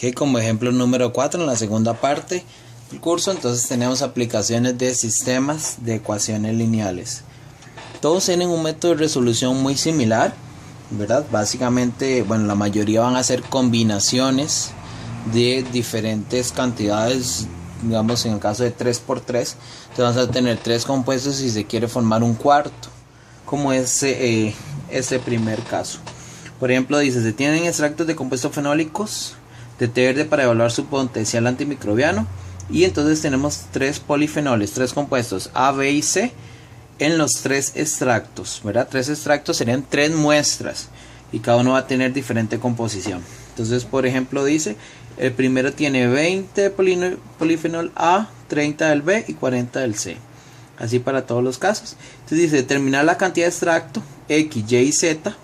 Ok, como ejemplo número 4 en la segunda parte del curso, entonces tenemos aplicaciones de sistemas de ecuaciones lineales. Todos tienen un método de resolución muy similar, ¿verdad? Básicamente, bueno, la mayoría van a ser combinaciones de diferentes cantidades, digamos en el caso de 3×3, entonces vamos a tener 3 compuestos y se quiere formar un cuarto, como ese primer caso. Por ejemplo, dice, se tienen extractos de compuestos fenólicos de té verde para evaluar su potencial antimicrobiano, y entonces tenemos 3 polifenoles, 3 compuestos A, B y C en los 3 extractos, ¿verdad? 3 extractos serían 3 muestras y cada uno va a tener diferente composición. Entonces, por ejemplo, dice, el primero tiene 20 polifenol A, 30 del B y 40 del C. Así para todos los casos. Entonces dice, determinar la cantidad de extracto X, Y y Z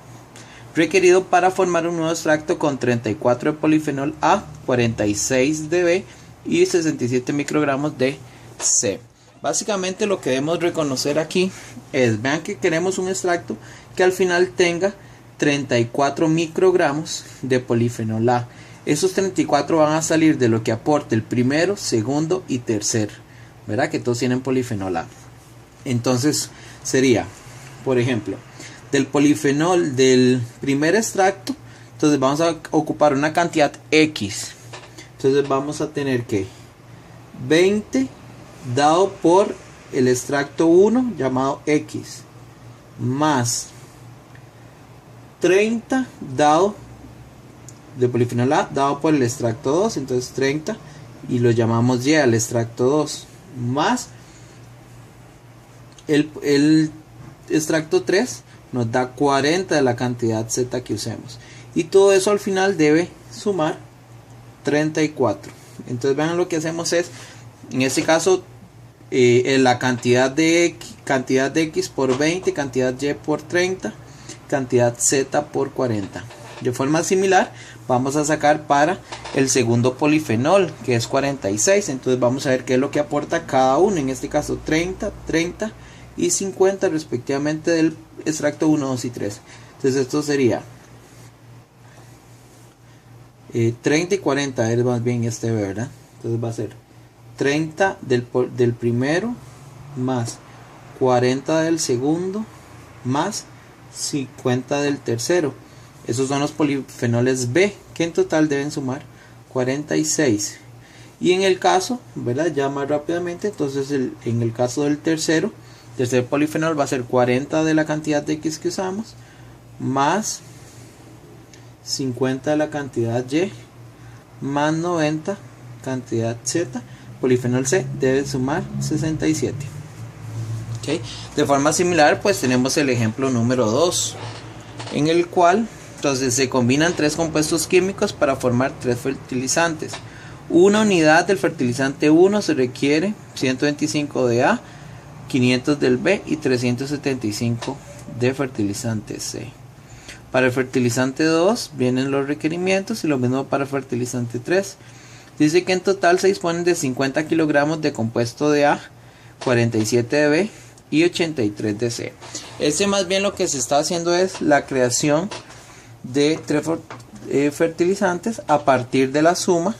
requerido para formar un nuevo extracto con 34 de polifenol A, 46 de B y 67 microgramos de C. Básicamente lo que debemos reconocer aquí es, vean que queremos un extracto que al final tenga 34 microgramos de polifenol A. Esos 34 van a salir de lo que aporte el primero, segundo y tercer, ¿verdad? Que todos tienen polifenol A. Entonces sería, por ejemplo, del polifenol del primer extracto, entonces vamos a ocupar una cantidad X. Entonces vamos a tener que 20 dado por el extracto 1 llamado X más 30 dado de polifenol A dado por el extracto 2, entonces 30 y lo llamamos Y al extracto 2 más el extracto 3 nos da 40 de la cantidad Z que usemos, y todo eso al final debe sumar 34. Entonces vean, lo que hacemos es, en este caso, la cantidad de X por 20, cantidad Y por 30, cantidad Z por 40. De forma similar vamos a sacar para el segundo polifenol, que es 46. Entonces vamos a ver qué es lo que aporta cada uno, en este caso 30, 30 y 50 respectivamente del extracto 1, 2 y 3. Entonces esto sería 30 y 40 es más bien ¿verdad? Entonces va a ser 30 del primero más 40 del segundo más 50 del tercero. Esos son los polifenoles B, que en total deben sumar 46. Y en el caso, ¿verdad? Ya más rápidamente, entonces en el caso del tercer polifenol va a ser 40 de la cantidad de X que usamos más 50 de la cantidad Y más 90 cantidad Z. Polifenol C debe sumar 67. ¿Okay? De forma similar, pues tenemos el ejemplo número 2, en el cual entonces se combinan 3 compuestos químicos para formar 3 fertilizantes. Una unidad del fertilizante 1 se requiere 125 de A, 500 del B y 375 de fertilizante C. Para el fertilizante 2 vienen los requerimientos y lo mismo para el fertilizante 3. Dice que en total se disponen de 50 kilogramos de compuesto de A, 47 de B y 83 de C. Más bien lo que se está haciendo es la creación de 3 fertilizantes a partir de la suma.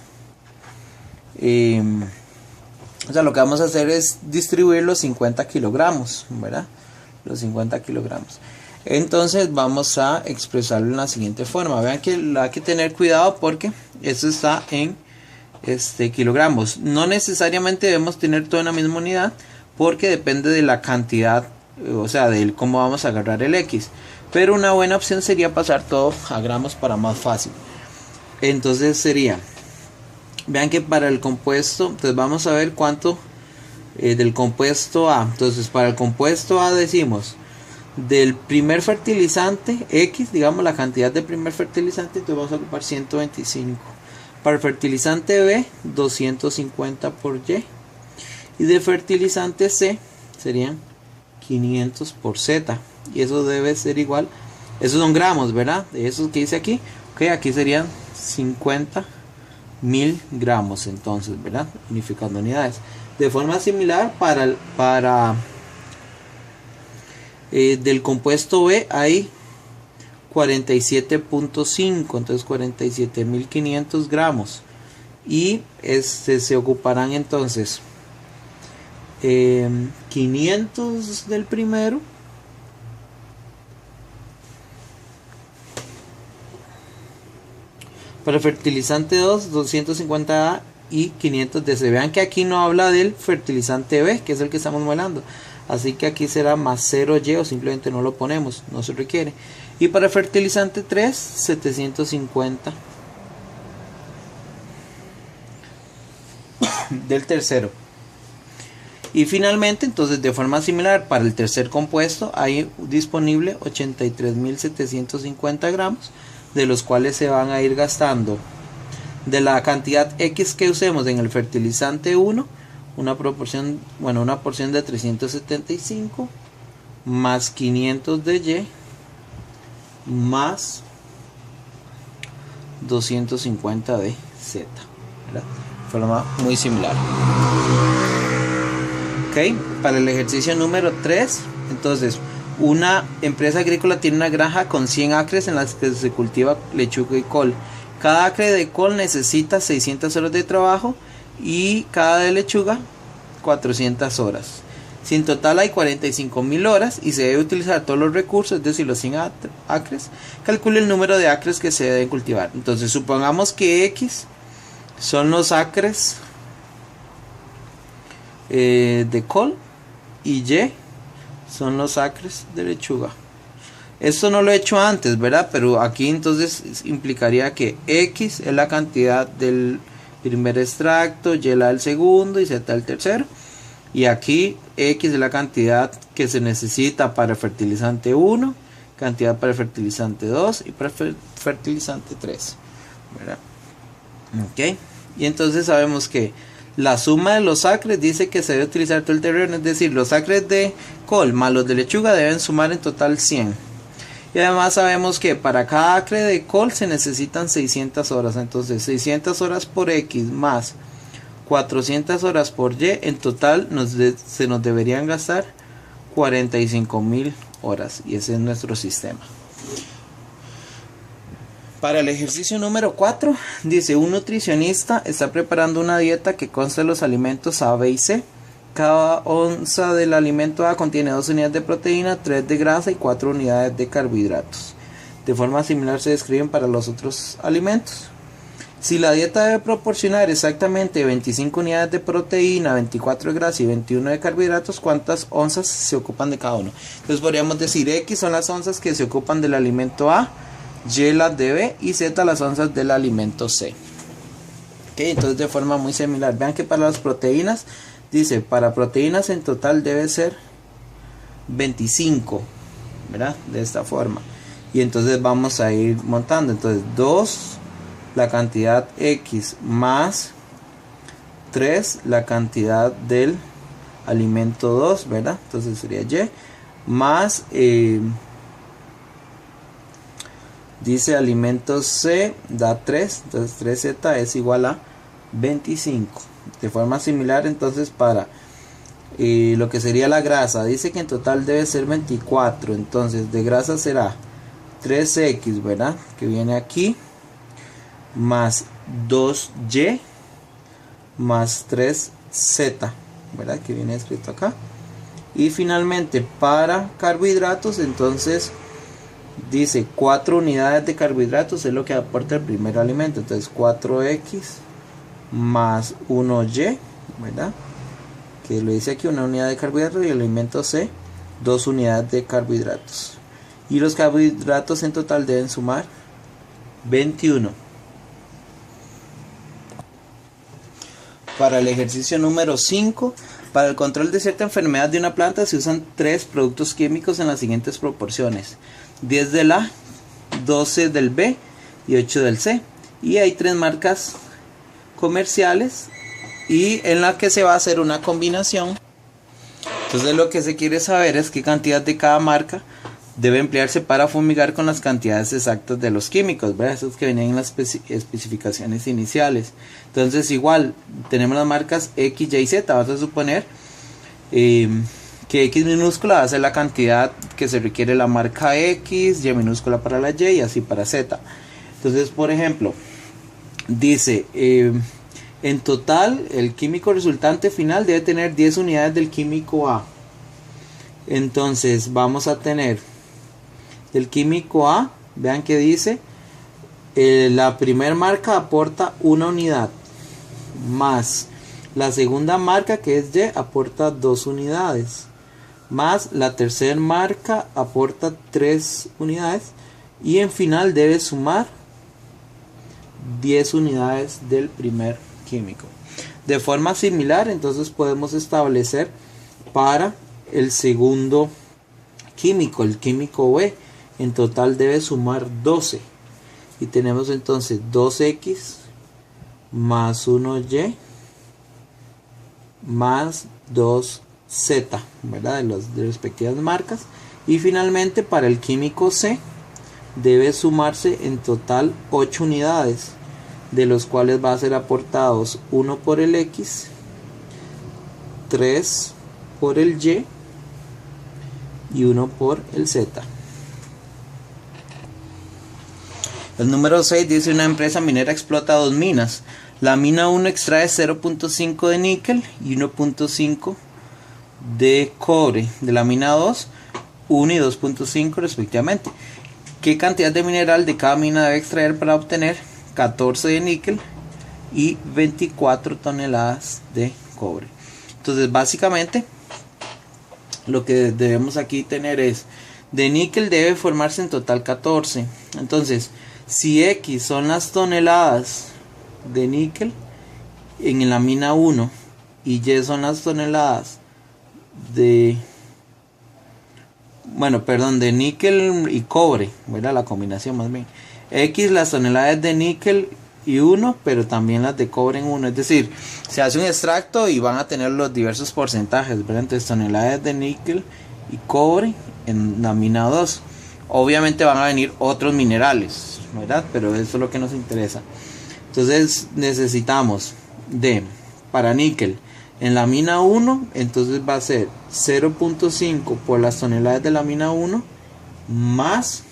O sea, lo que vamos a hacer es distribuir los 50 kilogramos, ¿verdad? Los 50 kilogramos. Entonces vamos a expresarlo en la siguiente forma. Vean que hay que tener cuidado porque esto está en kilogramos. No necesariamente debemos tener toda una misma unidad, porque depende de la cantidad, o sea, de cómo vamos a agarrar el X. Pero una buena opción sería pasar todo a gramos para más fácil. Entonces sería, vean que para el compuesto, entonces vamos a ver cuánto del compuesto A. Entonces para el compuesto A decimos, del primer fertilizante X, digamos la cantidad del primer fertilizante, entonces vamos a ocupar 125. Para el fertilizante B, 250 por Y. Y de fertilizante C serían 500 por Z. Y eso debe ser igual, esos son gramos, ¿verdad? De esos que dice aquí, ok, aquí serían 50.000 gramos, entonces, ¿verdad? Unificando unidades. De forma similar, para del compuesto B hay 47.5, entonces 47.500 gramos. y se ocuparán entonces 500 del primero para el fertilizante 2, 250A y 500 de C. Vean que aquí no habla del fertilizante B, que es el que estamos modelando. Así que aquí será más 0Y o simplemente no lo ponemos, no se requiere. Y para el fertilizante 3, 750 del tercero. Y finalmente, entonces, de forma similar, para el tercer compuesto hay disponible 83.750 gramos, de los cuales se van a ir gastando de la cantidad X que usemos en el fertilizante 1, una porción de 375 más 500 de Y más 250 de Z, ¿verdad? Forma muy similar. Ok, para el ejercicio número 3, entonces una empresa agrícola tiene una granja con 100 acres en las que se cultiva lechuga y col. Cada acre de col necesita 600 horas de trabajo y cada de lechuga 400 horas. Si en total hay 45.000 horas y se debe utilizar todos los recursos, es decir, los 100 acres, calcule el número de acres que se deben cultivar. Entonces supongamos que X son los acres de col y Y son los acres de lechuga. Esto no lo he hecho antes, ¿verdad? Pero aquí entonces implicaría que X es la cantidad del primer extracto, Y la del segundo y Z el tercero. Y aquí X es la cantidad que se necesita para el fertilizante 1, cantidad para el fertilizante 2 y para el fertilizante 3, ¿verdad? Ok. Y entonces sabemos que la suma de los acres dice que se debe utilizar todo el terreno, es decir, los acres de col más los de lechuga deben sumar en total 100. Y además sabemos que para cada acre de col se necesitan 600 horas, entonces 600 horas por X más 400 horas por Y, en total se nos deberían gastar 45.000 horas, y ese es nuestro sistema. Para el ejercicio número 4, dice: un nutricionista está preparando una dieta que consta de los alimentos A, B y C. Cada onza del alimento A contiene 2 unidades de proteína, 3 de grasa y 4 unidades de carbohidratos. De forma similar se describen para los otros alimentos. Si la dieta debe proporcionar exactamente 25 unidades de proteína, 24 de grasa y 21 de carbohidratos, ¿cuántas onzas se ocupan de cada uno? Entonces podríamos decir X son las onzas que se ocupan del alimento A, Y las de B y Z las onzas del alimento C. Okay, entonces de forma muy similar, vean que para las proteínas dice, para proteínas en total debe ser 25, ¿verdad? De esta forma. Y entonces vamos a ir montando. Entonces 2, la cantidad X, más 3, la cantidad del alimento 2, ¿verdad? Entonces sería Y, más, dice alimento C, da 3, entonces 3Z es igual a 25. De forma similar, entonces para lo que sería la grasa, dice que en total debe ser 24, entonces de grasa será 3X, ¿verdad? Que viene aquí, más 2Y, más 3Z, ¿verdad? Que viene escrito acá. Y finalmente para carbohidratos, entonces dice 4 unidades de carbohidratos es lo que aporta el primer alimento, entonces 4X más 1Y, ¿verdad? Que lo dice aquí, una unidad de carbohidratos, y el alimento C 2 unidades de carbohidratos, y los carbohidratos en total deben sumar 21. Para el ejercicio número 5, para el control de cierta enfermedad de una planta se usan 3 productos químicos en las siguientes proporciones: 10 del A, 12 del B y 8 del C. Y hay 3 marcas comerciales y en la que se va a hacer una combinación. Entonces lo que se quiere saber es qué cantidad de cada marca debe emplearse para fumigar con las cantidades exactas de los químicos, ¿verdad? Esos que venían en las especificaciones iniciales. Entonces igual tenemos las marcas X, Y, Z. Vamos a suponer que X minúscula va a ser la cantidad que se requiere la marca X, Y minúscula para la Y y así para Z. Entonces, por ejemplo, dice En total, el químico resultante final debe tener 10 unidades del químico A. Entonces vamos a tener del químico A, vean que dice, la primera marca aporta 1 unidad, más la segunda marca, que es Y, aporta 2 unidades, más la tercera marca aporta 3 unidades, y en final debe sumar 10 unidades del primer químico. De forma similar, entonces podemos establecer para el segundo químico, el químico B. En total debe sumar 12, y tenemos entonces 2x más 1y más 2z, ¿verdad? De las respectivas marcas. Y finalmente para el químico C debe sumarse en total 8 unidades, de los cuales va a ser aportados 1 por el X, 3 por el Y y 1 por el Z. El número 6 dice: una empresa minera explota 2 minas. La mina 1 extrae 0.5 de níquel y 1.5 de cobre. De la mina 2, 1 y 2.5 respectivamente. ¿Qué cantidad de mineral de cada mina debe extraer para obtener 14 de níquel y 24 toneladas de cobre? Entonces básicamente lo que debemos aquí tener es: de níquel debe formarse en total 14. Entonces, si X son las toneladas de níquel en la mina 1 y Y son las toneladas de de níquel y cobre, ¿verdad? La combinación más bien. X las toneladas de níquel y 1, pero también las de cobre en 1. Es decir, se hace un extracto y van a tener los diversos porcentajes, ¿verdad? Entonces, toneladas de níquel y cobre en la mina 2. Obviamente van a venir otros minerales, ¿verdad? Pero eso es lo que nos interesa. Entonces necesitamos para níquel en la mina 1, entonces va a ser 0.5 por las toneladas de la mina 1 más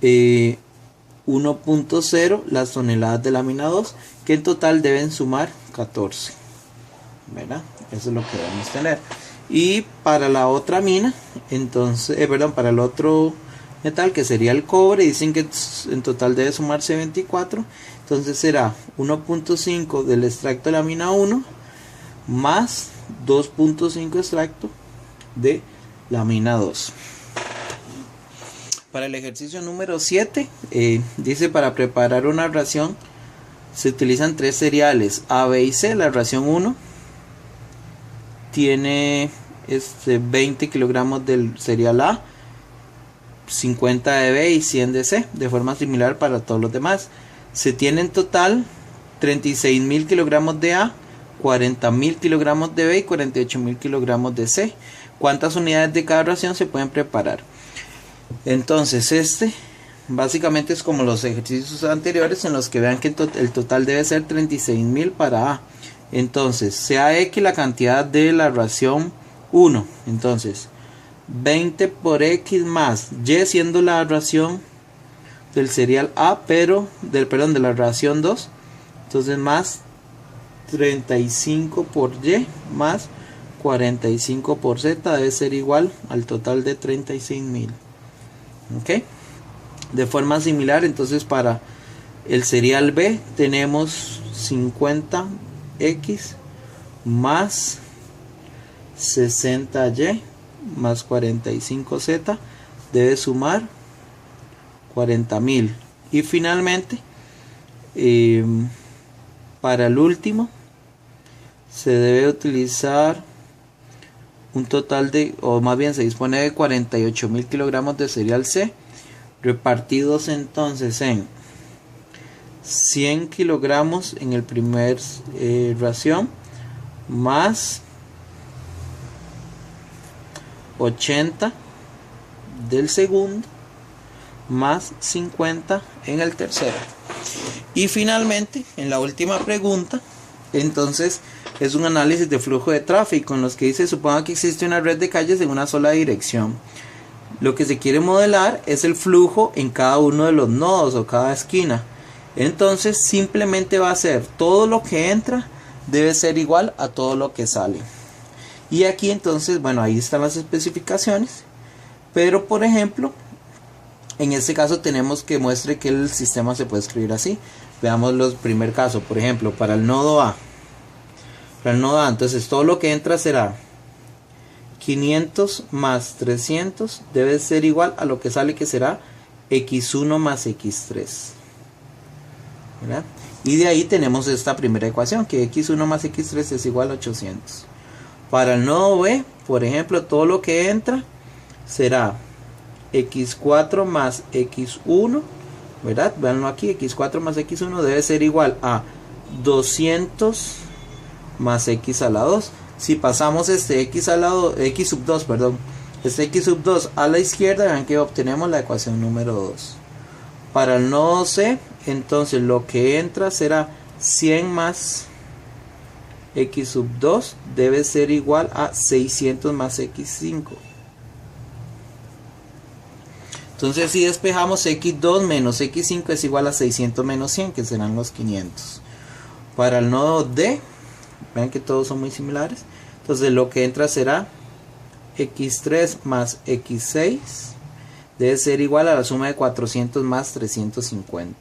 1.0 las toneladas de la mina 2, que en total deben sumar 14, ¿verdad? Eso es lo que debemos tener. Y para la otra mina, entonces, para el otro metal, que sería el cobre, dicen que en total debe sumarse 24. Entonces será 1.5 del extracto de la mina 1 más 2.5 extracto de la mina 2. Para el ejercicio número 7, dice: para preparar una ración se utilizan 3 cereales A, B y C. La ración 1 tiene 20 kilogramos del cereal A, 50 de B y 100 de C. De forma similar para todos los demás. Se tiene en total 36.000 kilogramos de A, 40.000 kilogramos de B y 48.000 kilogramos de C. ¿Cuántas unidades de cada ración se pueden preparar? Entonces básicamente es como los ejercicios anteriores, en los que vean que el total debe ser 36.000 para A. Entonces sea X la cantidad de la ración 1, entonces 20 por X más Y, siendo la ración del cereal A, de la ración 2, entonces más 35 por Y más 45 por Z debe ser igual al total de 36.000. ¿Ok? De forma similar, entonces para el cereal B tenemos 50X más 60Y más 45Z debe sumar 40.000. Y finalmente para el último se debe utilizar un total de, o más bien se dispone de 48.000 kilogramos de cereal C, repartidos entonces en 100 kilogramos en el primer ración, más 80 del segundo, más 50 en el tercero. Y finalmente, en la última pregunta, entonces es un análisis de flujo de tráfico, en los que dice: suponga que existe una red de calles en una sola dirección. Lo que se quiere modelar es el flujo en cada uno de los nodos o cada esquina. Entonces simplemente va a ser todo lo que entra debe ser igual a todo lo que sale. Y aquí entonces, bueno, ahí están las especificaciones. Pero por ejemplo, en este caso tenemos que muestre que el sistema se puede escribir así. Veamos el primer caso, por ejemplo, para el nodo A. Para el nodo A, entonces todo lo que entra será 500 más 300 debe ser igual a lo que sale, que será x1 más x3. ¿Verdad? Y de ahí tenemos esta primera ecuación, que x1 más x3 es igual a 800. Para el nodo B, por ejemplo, todo lo que entra será x4 más x1, ¿verdad? Veanlo aquí, x4 más x1 debe ser igual a 200 más x a la 2. Si pasamos este x a la 2, x sub 2, perdón, este x sub 2 a la izquierda, vean que obtenemos la ecuación número 2. Para el nodo C, entonces lo que entra será 100 más x sub 2 debe ser igual a 600 más x5. Entonces si despejamos, x2 menos x5 es igual a 600 menos 100, que serán los 500. Para el nodo D, vean que todos son muy similares. Entonces lo que entra será x3 más x6 debe ser igual a la suma de 400 más 350.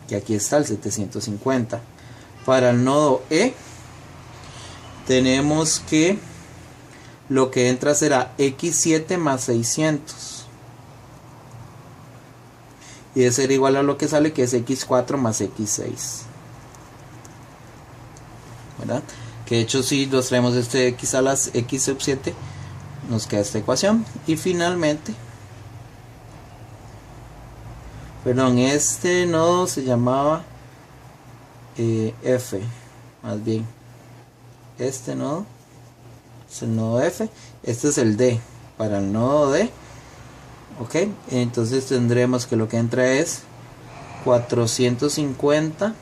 Y aquí está el 750. Para el nodo E tenemos que lo que entra será x7 más 600. Y debe ser igual a lo que sale, que es x4 más x6. ¿Verdad? Que de hecho si nos traemos este x a las x sub 7, nos queda esta ecuación. Y finalmente, perdón, este nodo se llamaba F, más bien. Este nodo es el nodo F, este es el D. Para el nodo D, ok, entonces tendremos que lo que entra es 450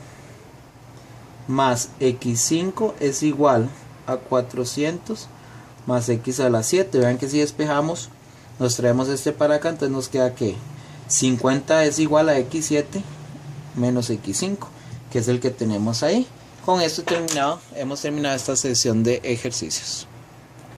más x5 es igual a 400 más x a la 7. Vean que si despejamos, nos traemos este para acá, entonces nos queda que 50 es igual a x7 menos x5, que es el que tenemos ahí. Con esto hemos terminado esta sesión de ejercicios.